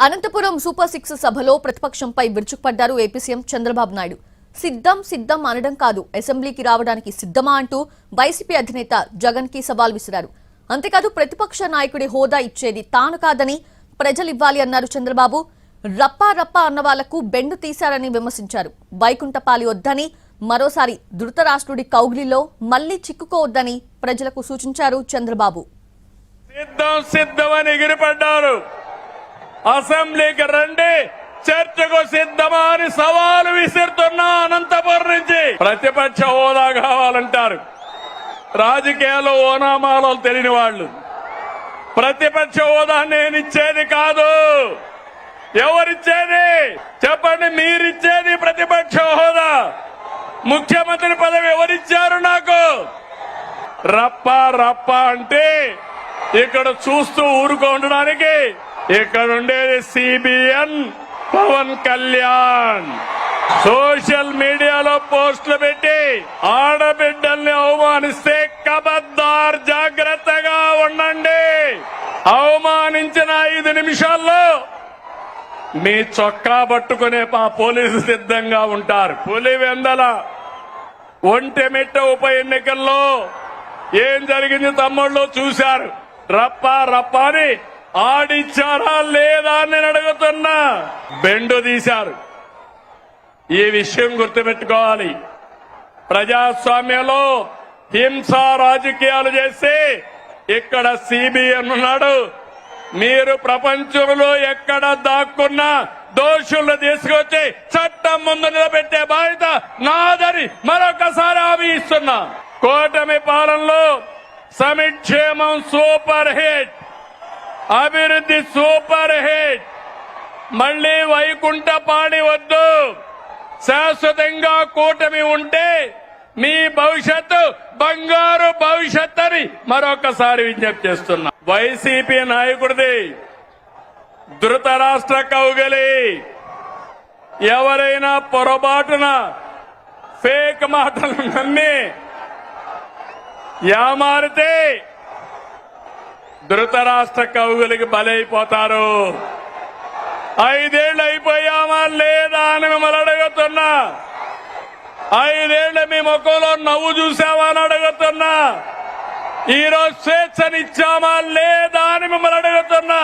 Anantapuram super 6 సభలో ప్రతిపక్షంపై విరుచుకుపడ్డారు AP CM Chandrababu Naidu. సిద్ధం అనడం కాదు, అసెంబ్లీకి రావడానికి సిద్ధమా అంటూ వైసీపీ అధినేత జగన్ కి సవాల్ విసిరారు. అంతేకాదు ప్రతిపక్ష నాయకుడి హోదా ఇచ్చేది తాను కాదని ప్రజలు ఇవ్వాలి అన్నారు చంద్రబాబు. రప్పా అన్న వాళ్లకు బెండు తీశారని విమర్శించారు. వైకుంఠపాలి వద్దని, మరోసారి ధృతరాష్ట్రుడి కౌగిలిలో మళ్లీ చిక్కుకోవద్దని ప్రజలకు సూచించారు చంద్రబాబు. సిద్ధమని ఎగిరిపడ్డారు. అసెంబ్లీకి రండి, చర్చకు సిద్ధమా అని సవాలు విసిరుతున్నా. అనంతపురం నుంచి ప్రతిపక్ష హోదా కావాలంటారు. రాజకీయాల్లో ఓనామాలు తెలియని వాళ్ళు. ప్రతిపక్ష హోదా నేనిచ్చేది కాదు. ఎవరిచ్చేది చెప్పండి? మీరిచ్చేది ప్రతిపక్ష హోదా. ముఖ్యమంత్రి పదవి ఎవరిచ్చారు నాకు? రప్ప అంటే ఇక్కడ చూస్తూ ఊరుకోవడానికి ఇక్కడ ఉండేది సిబిఎన్ పవన్ కళ్యాణ్. సోషల్ మీడియాలో పోస్టులు పెట్టి ఆడబిడ్డల్ని అవమానిస్తే కబద్దార్, జాగ్రత్తగా ఉండండి. అవమానించిన 5 నిమిషాల్లో మీ చొక్కా పట్టుకునే మా పోలీసు సిద్ధంగా ఉంటారు. పులివెందల ఒంటెమిట్ట ఉప ఎన్నికల్లో ఏం జరిగింది తమ్ముళ్ళు చూశారు. రప్ప అని ఆడిచ్చారా లేదా అని నేను అడుగుతున్నా. బెండు తీశారు. ఈ విషయం గుర్తుపెట్టుకోవాలి. ప్రజాస్వామ్యంలో హింసా రాజకీయాలు చేస్తే ఇక్కడ సిబిఎన్ ఉన్నాడు. మీరు ప్రపంచంలో ఎక్కడ దాక్కున్నా దోషులను తీసుకొచ్చి చట్టం ముందు నిలబెట్టే బాధ్యత నాదని మరొకసారి హామీ ఇస్తున్నా. కూటమి పాలనలో సంక్షేమం సూపర్ హిట్, అభివృద్ధి సూపర్ హిట్. మళ్లీ వైకుంఠపాడి వద్దు. శాశ్వతంగా కూటమి ఉంటే మీ భవిష్యత్తు బంగారు భవిష్యత్ అని మరొకసారి విజ్ఞప్తి చేస్తున్నా. వైసీపీ నాయకుడిది ధృతరాష్ట్ర కౌగిలి. ఎవరైనా పొరపాటున ఫేక్ మాటలు నమ్మి యామారితే ధృతరాష్ట్ర కౌగిలికి బలైపోతారు. 5 ఏళ్లు అయిపోయామా లేదా అని మిమ్మల్ని అడుగుతున్నా. 5 ఏళ్లు మీ ముఖంలో నవ్వు చూసావా అని అడుగుతున్నా. ఈరోజు స్వేచ్ఛనిచ్చామా లేదా అని మిమ్మల్ని అడుగుతున్నా.